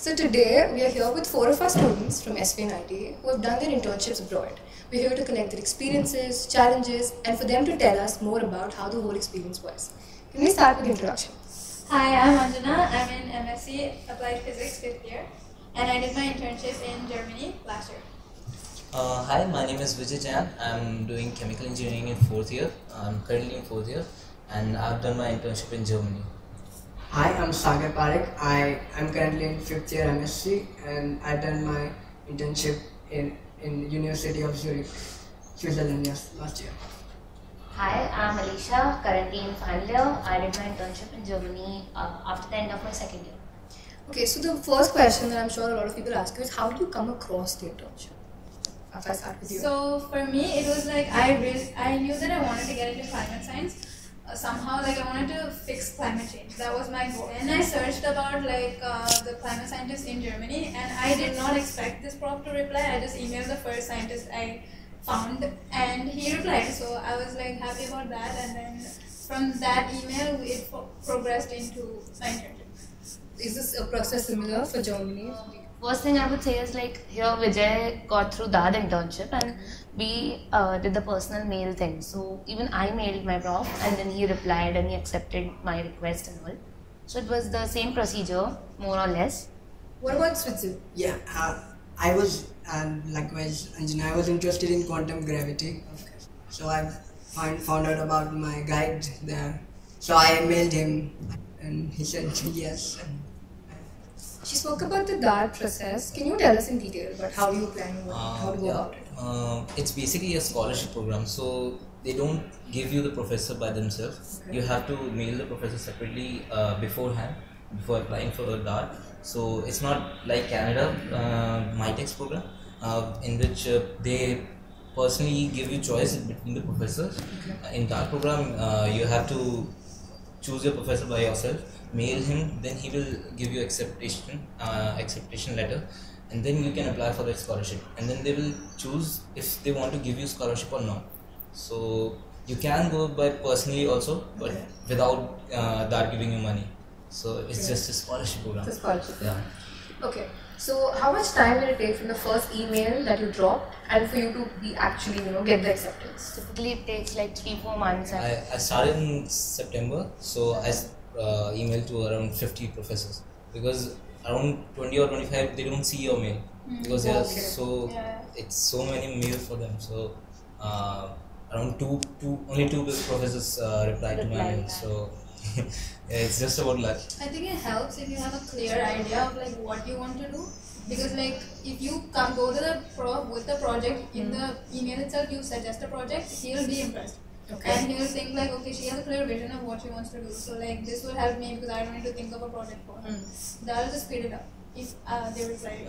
So today we are here with 4 of our students from SVNIT who have done their internships abroad. We're here to collect their experiences, challenges, and for them to tell us more about how the whole experience was. Can we start with introduction? Hi, I'm Anjana. I'm in MSc Applied Physics 5th year, and I did my internship in Germany last year. Hi, my name is Vijay Jan. I'm doing chemical engineering in 4th year. I'm currently in 4th year, and I've done my internship in Germany. Hi, I'm Sagar Parekh. I'm currently in 5th year MSc, and I've done my internship in University of Zurich, Switzerland last year. Hi, I'm Alicia, currently in final year. I did my internship in Germany after the end of my second year. Okay, so the first question that I'm sure a lot of people ask you is how did you come across the internship? If I start with you. So for me, it was like I knew that I wanted to get into climate science. Somehow, like I wanted to fix climate change. That was my goal. And I searched about the climate scientists in Germany, and I did not expect this prof to reply. I just emailed the first scientist I found, and he replied. So I was like happy about that. And then from that email, it progressed into my internship. Is this a process similar for Germany? First thing I would say is like here Vijay got through that internship and we did the personal mail thing. So even I mailed my prof and then he replied and he accepted my request and all. So it was the same procedure more or less. What about Switzerland? Yeah, I was, and likewise Anjana, I was interested in quantum gravity. Okay. So I found out about my guide there. So I mailed him and he said yes. She spoke about the DART process. Can you tell us in detail about how you plan how to go about it? It's basically a scholarship program, so they don't give you the professor by themselves. Okay. You have to mail the professor separately beforehand, before applying for the DART. So it's not like Canada, MyTex program, in which they personally give you choice between the professors. Okay. In DART program, you have to choose your professor by yourself, mail him, then he will give you acceptation letter, and then you can apply for the scholarship, and then they will choose if they want to give you scholarship or not. So you can go by personally also, but without that giving you money. So it's just a scholarship program. It's a scholarship. Yeah. Okay. So how much time did it take from the first email that you dropped and for you to be actually, get the acceptance? Typically it takes like 3-4 months. I started in September, so I emailed to around 50 professors, because around 20 or 25 they don't see your mail because they are it's so many mails for them. So around only two professors replied to my mail. So it's just about luck. I think it helps if you have a clear idea of like what you want to do, because like if you go to the prof with the project in the email itself, you suggest a project, he'll be impressed. Okay. And he'll think like, okay, she has a clear vision of what she wants to do. So like this will help me because I don't need to think of a project for her. That'll just speed it up if they reply.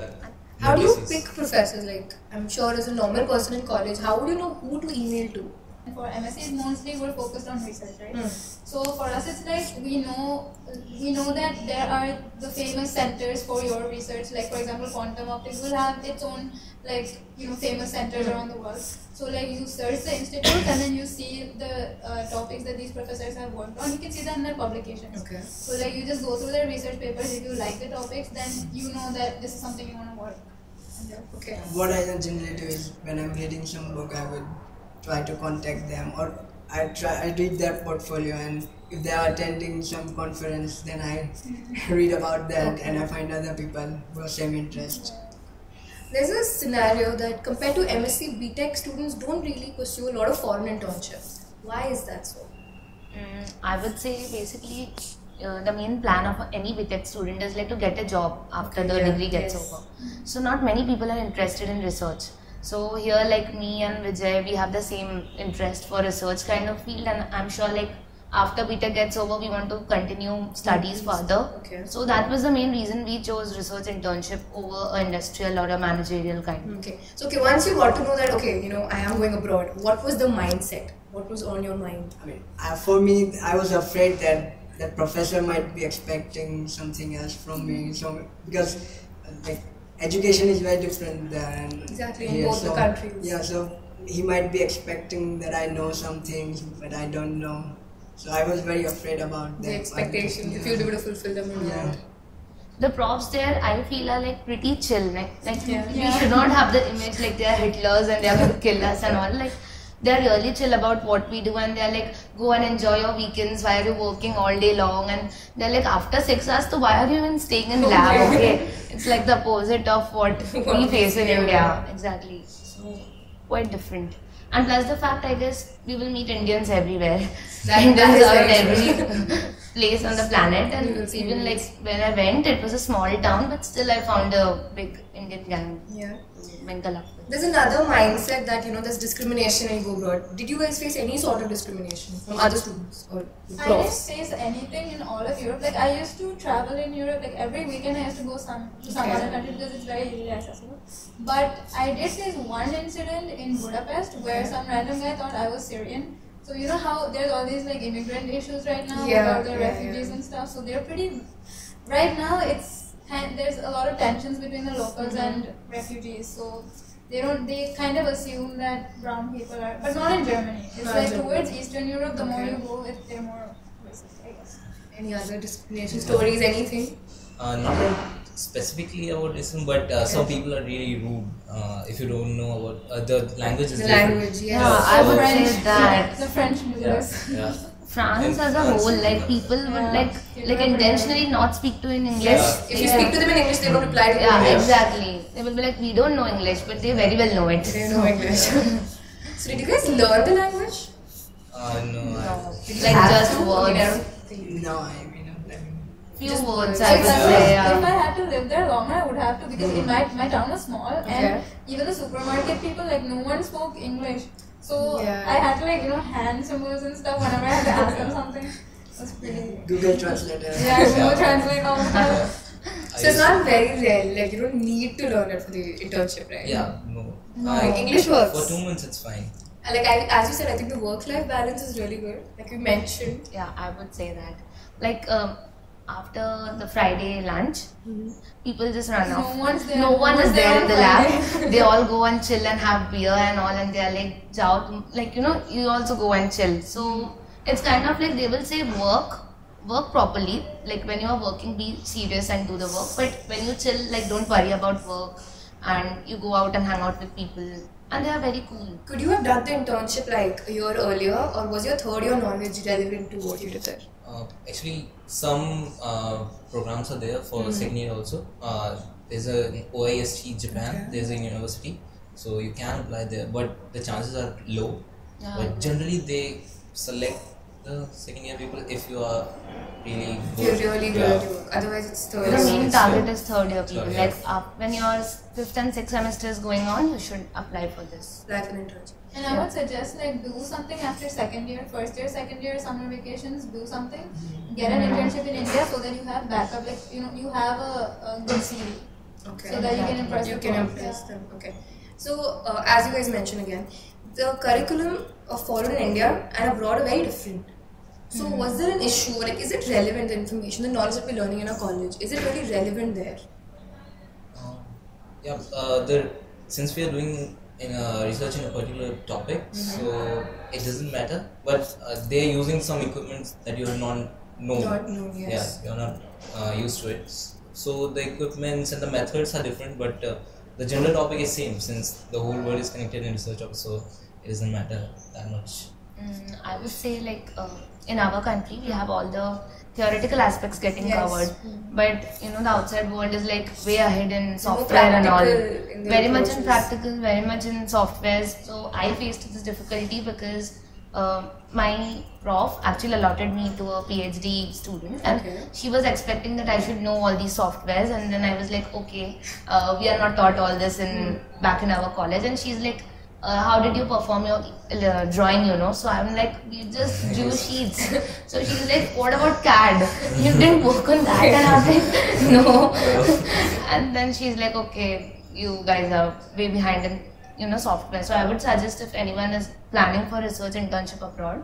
How do you pick professors? Like, I'm sure as a normal person in college, how would you know who to email to? For MSc, mostly we're focused on research, right? So for us, it's like we know that there are the famous centers for your research. Like for example, quantum optics will have its own famous centers around the world. So like you search the institute and then you see the topics that these professors have worked on. You can see them in their publications. Okay. So like you just go through their research papers. If you like the topics, then you know that this is something you want to work. Okay. What I generally do is when I'm reading some book, I would try to contact them, or I read their portfolio, and if they are attending some conference, then I read about that and I find other people who have same interest. There's a scenario that compared to MSc, BTech students don't really pursue a lot of foreign internships. Why is that so? I would say basically the main plan of any BTech student is like to get a job after the degree gets over. So not many people are interested in research. So here like me and Vijay, we have the same interest for research kind of field, and I'm sure like after BTech gets over, we want to continue studies further. Okay. So that was the main reason we chose research internship over an industrial or a managerial kind. Okay. So once you got to know that, I am going abroad, what was the mindset? What was on your mind? I mean, for me, I was afraid that the professor might be expecting something else from me. So because education is very different there, and exactly in both the countries. Yeah, so he might be expecting that I know something, but I don't know. So I was very afraid about that. The expectations, if you were to fulfill them in the end. the profs there, I feel, are like pretty chill. Like Yeah. we should not have the image like they are Hitlers and they are going to kill us and all. Like they're really chill about what we do, and they're like, go and enjoy your weekends. Why are you working all day long? And they're like, after 6 hours, so why are you even staying in lab? Okay, it's like the opposite of what we face in India. Exactly. So quite different. And plus the fact, I guess we will meet Indians everywhere. Indians is are in very every place on the planet, and even like when I went, it was a small town, but still I found a big Indian gang. Yeah. There's There's another mindset that, there's discrimination when you go abroad. Did you guys face any sort of discrimination from other students or I didn't profs? face anything in all of Europe. Like I used to travel in Europe. Like every weekend, I used to go to some Okay. other country because it's very easily accessible. But I did face one incident in Budapest where some random guy thought I was Syrian. So you know how there's all these like immigrant issues right now about the refugees and stuff. So they're pretty. Right now, there's a lot of tensions between the locals and refugees. So they kind of assume that brown people are, but not in Germany. It's Not like Germany. towards Eastern Europe, the more Okay. you go, they're more racist, I guess. Any other discrimination stories, anything? Not specifically about racism, but some people are really rude if you don't know about the language is The different. language, Yeah, yes. I would French, say that. the French do Yeah, this. yeah. France as a France, whole, like yeah. people would Yeah. like intentionally not speak to in English. Yeah. If you speak to them in English, they don't reply to you. Yeah, Yeah. exactly. They will be like, we don't know English, but they very well know it. They know English. So did you guys learn the language? No, Like Have just to? I mean, I words. don't think- No, I mean, Few Just words words. I would If say. I Yeah. had to live there longer, I would have to because in my town was small Okay. and even the supermarket people like no one spoke English. So Yeah. I had to like hand symbols and stuff whenever I had to ask them something. It was pretty. Google Translator. Yeah, Google Translate all the time. So it's not very rare, like you don't need to learn it for the internship, right? Yeah, no. Like English works. For 2 months, it's fine. And like as you said, I think the work-life balance is really good. Like you mentioned. Yeah, I would say that. Like after the Friday lunch, people just run No off. one's there. No one is there in the on lab. Friday. They all go and chill and have beer and all, and they are like, "Jao," like you also go and chill. So it's kind of like they will say work properly. Like when you are working, be serious and do the work. But when you chill, like don't worry about work, and you go out and hang out with people, and they are very cool. Could you have done the internship like a year earlier, or was your third year knowledge relevant to what you did there? Actually, some programs are there for second year also. There's an OIST Japan. Okay. There's a university, so you can apply there, but the chances are low. Yeah. But generally, they select the second year people if you are really good. You're really good Yeah. at your work. Otherwise, it's third The year. main It's target fair. is third year people. Third year. Like when your 5th and 6th semester is going on, you should apply for this. Like an internship. And I would suggest like do something after second year, first year, second year, summer vacations, do something. Get an internship in India so that you have backup, like you have a good CV. Okay. So that you can impress You the can profs, impress yeah. them. Okay. So as you guys mentioned again, the curriculum followed in India and abroad are very different. So was there an issue? Like, is it relevant, the information, the knowledge that we're learning in our college? Is it really relevant there? Yeah, since we are doing research in a particular topic, so it doesn't matter. But they're using some equipment that you're not know. Not known, yes. Yeah, you're not used to it. So the equipments and the methods are different, but the general topic is same since the whole world is connected in research. So it doesn't matter that much. I would say like in our country we have all the theoretical aspects getting Yes. covered, but the outside world is like way ahead in software and all. practical in their Very much in approaches. practical, very much in softwares. So I faced this difficulty because my prof actually allotted me to a PhD student, and Okay. she was expecting that I should know all these softwares, and then I was like, okay, we are not taught all this in back in our college, and she's like, how did you perform your drawing, So I'm like, we just drew sheets. So she's like, what about CAD? You didn't work on that? And I was like, no. And then she's like, okay, you guys are way behind in software. So I would suggest if anyone is planning for research internship abroad,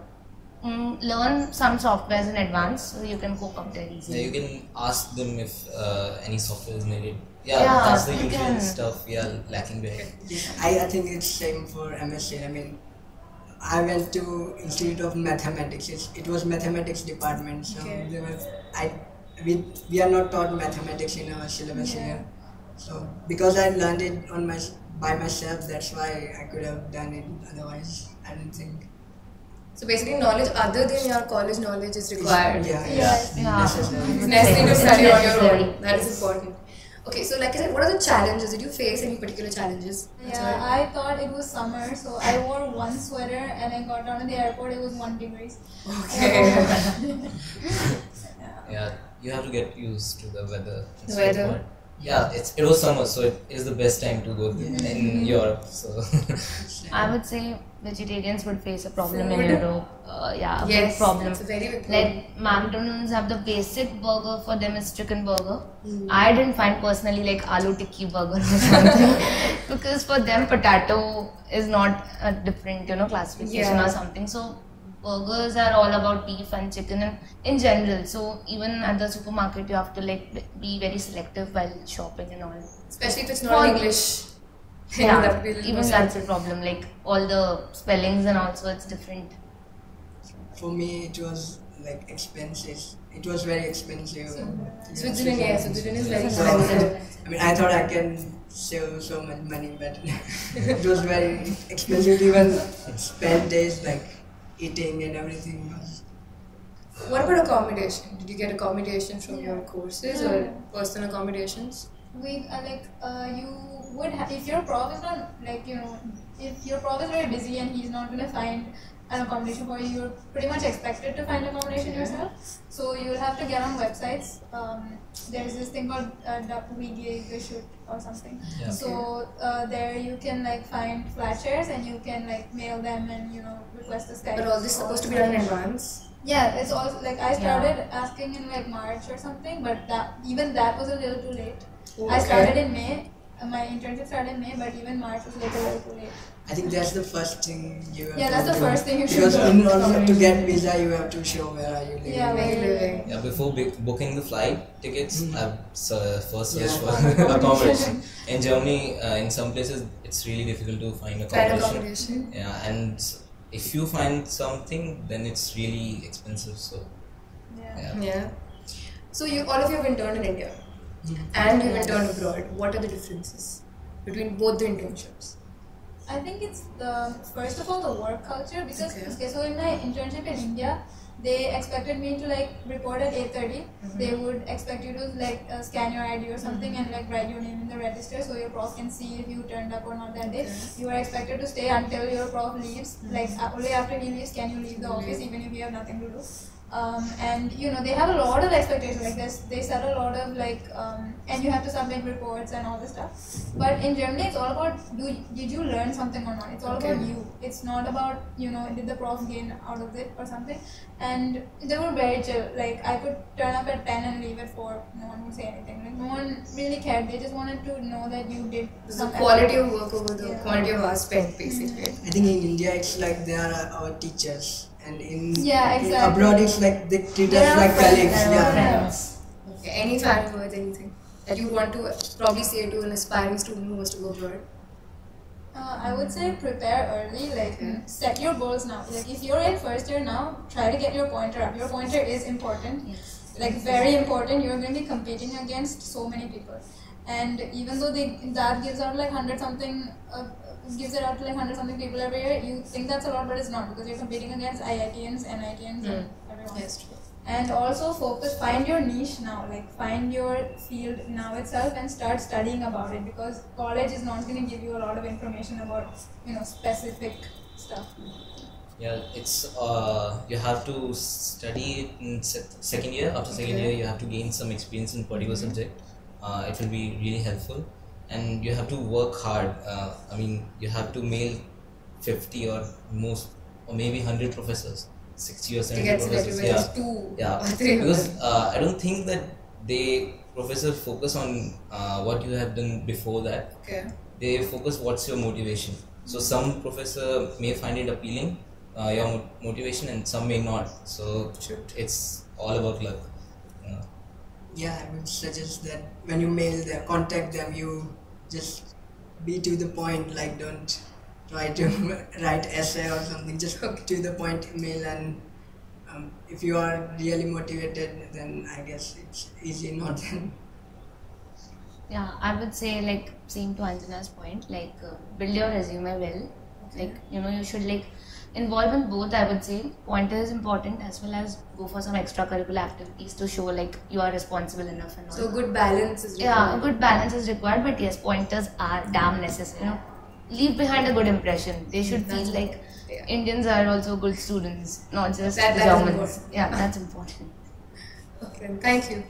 learn some softwares in advance so you can cope up there Yeah, easily. you can ask them if any software is needed. Yeah, Yeah, that's the you usual can. stuff we are lacking there. I think it's same for MSc. I mean, I went to Institute of Mathematics. It was mathematics department, so Okay. there was we are not taught mathematics in our syllabus Yeah. here. So because I learned it by myself, that's why I could have done it. Otherwise, I don't think. So basically, knowledge other than your college knowledge is required. Yeah, Yes. Yeah. necessary. It's necessary to study on your Necessary. own. That is important. Okay, so like I said, what are the challenges? Did you face any particular challenges? Yeah, I thought it was summer, so I wore one sweater and I got down to the airport, it was 1 degree. Okay. Yeah, you have to get used to the weather. The weather. But yeah, it was summer, so it is the best time to go in Europe. So I would say vegetarians would face a problem in Food. Europe. Yeah, a big Yes, problem. it's a very big problem. Like McDonald's have the basic burger for them is chicken burger. I didn't find personally like aloo tikki burger or something because for them potato is not a different classification Yeah. or something. So burgers are all about beef and chicken and in general. So even at the supermarket you have to like be very selective while shopping and all. Especially if it's not in English. You have Yeah, to be a little even more that's a problem. Like all the spellings and also it's different. For me, it was like expensive. It was very expensive. Switzerland, yeah, Switzerland is very So, expensive. I mean, I thought I can save so much money, but it was very expensive to even spend days like eating and everything. What about accommodation? Did you get accommodation from your courses or personal accommodations? You would have, if your prof is not if your prof is very busy and he's not going to find an accommodation for you, you're pretty much expected to find accommodation yourself. So you'll have to get on websites. There's this thing called shoot or something. Yeah. So there you can find flat shares and you can mail them and request a Skype. But all this is supposed to be done in advance. Yeah, it's also I started asking in March or something, but that was a little too late. I started in May. My internship started in May, but even March was a little too late. I think that's the first thing you have Yeah, to that's the do. first thing you should Because do. in order to get visa, you have to show where are you living. Yeah, Where you living? yeah, before booking the flight tickets, I've first searched for Yeah. accommodation. In Germany, in some places, it's really difficult to find Find accommodation. accommodation. Yeah, and if you find something, then it's really expensive. So Yeah. Yeah. So all of you have interned in India and you've interned abroad. What are the differences between both the internships? I think it's first of all the work culture because Okay. so in my internship in India, they expected me to report at 8:30. They would expect you to scan your ID or something and write your name in the register so your prof can see if you turned up or not that day. You are expected to stay until your prof leaves. Only after he leaves can you leave the office even if you have nothing to do. And they have a lot of expectations like this. They set a lot of and you have to submit reports and all this stuff. But in Germany, it's all about did you learn something or not? It's all about you. It's not about did the prof gain out of it or something. And they were very chill. I could turn up at 10 and leave at 4. No one would say anything. No one really cared. They just wanted to know that you did The some quality effort. of work over the quantity of hours spent, basically. I think in India, it's like they are our teachers. And in exactly. abroad, it's like they treat They us are like friends. colleagues. They are Yeah. friends. Okay. Any final words, anything that you want to probably say to an aspiring student who wants to go abroad? I would say prepare early, set your goals now. If you're in first year now, try to get your pointer up. Your pointer is important, very important. You're going to be competing against so many people. And even though that gives out 100 something, gives it out to 100 something people every year, you think that's a lot, but it's not because you're competing against IITians, NITians, and everyone. Yes, true. And also find your niche now, find your field now itself and start studying about it because college is not going to give you a lot of information about specific stuff. yeah, it's you have to study it in second year. After second year, you have to gain some experience in particular subject. It will be really helpful, and you have to work hard. I mean, you have to mail 50 or maybe 100 professors. 60 or 70 To get professors. selected, whether it's 2 Yeah, or 3. because I don't think that professors focus on what you have done before that. Okay. They focus what's your motivation. So some professor may find it appealing, your motivation, and some may not. So it's all about luck. Yeah, I would suggest that when you mail them, contact them, you just be to the point. Don't try to write essay or something. Just to the point, mail and if you are really motivated, then I guess it's easy. Not then. Yeah, I would say like same to Anjana's point, like build your resume well. Like you should like involve in both. I would say pointer is important as well as go for some extracurricular activities to show like you are responsible enough and all. So good balance is required. Yeah, a good balance is required, but yes, pointers are damn necessary. Leave behind a good impression. They should feel like Indians are also good students, not just That is Germans. important. Yeah, that's important. Okay, thank you.